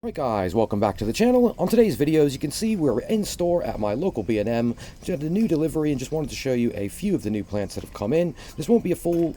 Alright guys, welcome back to the channel. On today's video, as you can see, we're in store at my local B&M. Just had a new delivery and just wanted to show you a few of the new plants that have come in. This won't be a full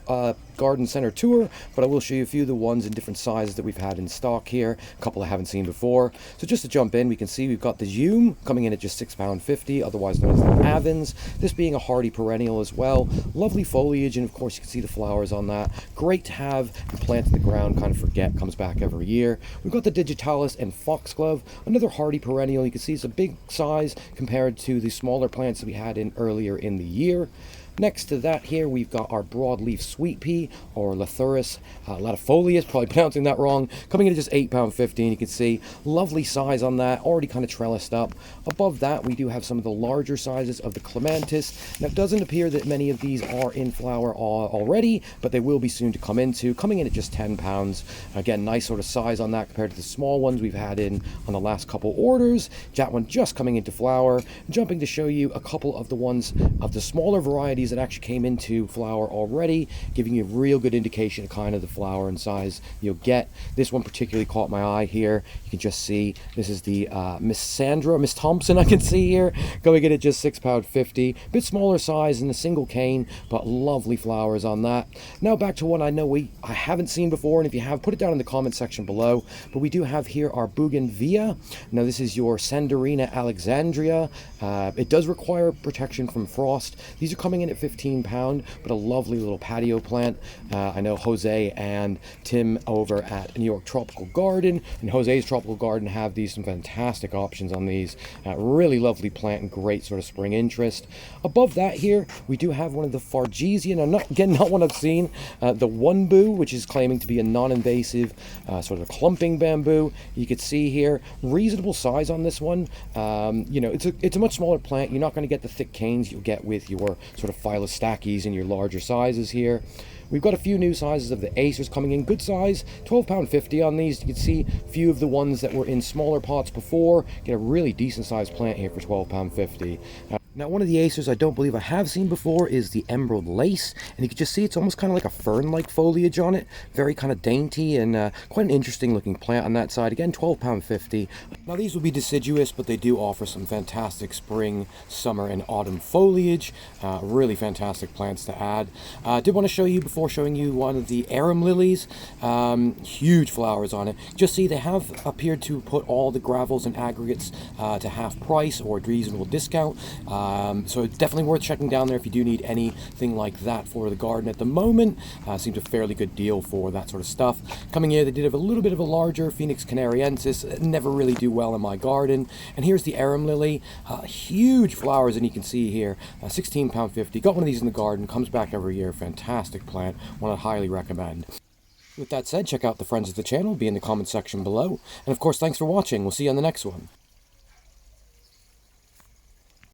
garden center tour, but I will show you a few of the ones in different sizes that we've had in stock here. A couple I haven't seen before. So just to jump in, we can see we've got the Hume coming in at just £6.50, otherwise known as the Avens. This being a hardy perennial as well. Lovely foliage, and of course you can see the flowers on that. Great to have and plant in the ground, kind of forget, comes back every year. We've got the Digitalis and Foxglove, another hardy perennial. You can see it's a big size compared to the smaller plants that we had in earlier in the year. Next to that here, we've got our broadleaf sweet pea, or Lathurus latifolius, probably pronouncing that wrong, coming in at just £8.50. You can see lovely size on that, already kind of trellised up. Above that, we do have some of the larger sizes of the clematis. Now, it doesn't appear that many of these are in flower already, but they will be soon to come into, coming in at just £10. Again, nice sort of size on that compared to the small ones we've had in on the last couple orders. That one just coming into flower. Jumping to show you a couple of the ones of the smaller varieties that actually came into flower already, giving you a real good indication of kind of the flower and size you'll get. This one particularly caught my eye here. You can just see this is the Miss Thompson, I can see here, going in at just £6.50. Bit smaller size in a single cane, but lovely flowers on that. Now back to one I know I haven't seen before, and if you have, put it down in the comment section below. But we do have here our bougainvillea. Now this is your Sandarina Alexandria. It does require protection from frost. These are coming in at £15, but a lovely little patio plant. I know Jose and Tim over at New York Tropical Garden and Jose's Tropical Garden have some fantastic options on these. Really lovely plant and great sort of spring interest. Above that here, we do have one of the Fargesian, not one I've seen, the One Boo, which is claiming to be a non-invasive sort of clumping bamboo. You can see here, reasonable size on this one. You know, it's a much smaller plant. You're not going to get the thick canes you'll get with your sort of Phyllostaches in your larger sizes here. We've got a few new sizes of the acers coming in. Good size, £12.50 on these. You can see a few of the ones that were in smaller pots before. Get a really decent sized plant here for £12.50. Now, one of the acers I don't believe I have seen before is the Emerald Lace, and you can just see it's almost kind of like a fern-like foliage on it. Very kind of dainty and quite an interesting looking plant on that side. Again, £12.50. Now, these will be deciduous, but they do offer some fantastic spring, summer, and autumn foliage. Really fantastic plants to add. I did want to show you, before showing you, one of the arum lilies. Huge flowers on it. Just see they have appeared to put all the gravels and aggregates to half price or reasonable discount. So it's definitely worth checking down there if you do need anything like that for the garden at the moment. Seems a fairly good deal for that sort of stuff. Coming here, they did have a little bit of a larger Phoenix canariensis. Never really do well in my garden. And here's the arum lily. Huge flowers, and you can see here, £16.50. Got one of these in the garden. Comes back every year. Fantastic plant. One I highly recommend. With that said, check out the friends of the channel. Be in the comment section below. And of course, thanks for watching. We'll see you on the next one.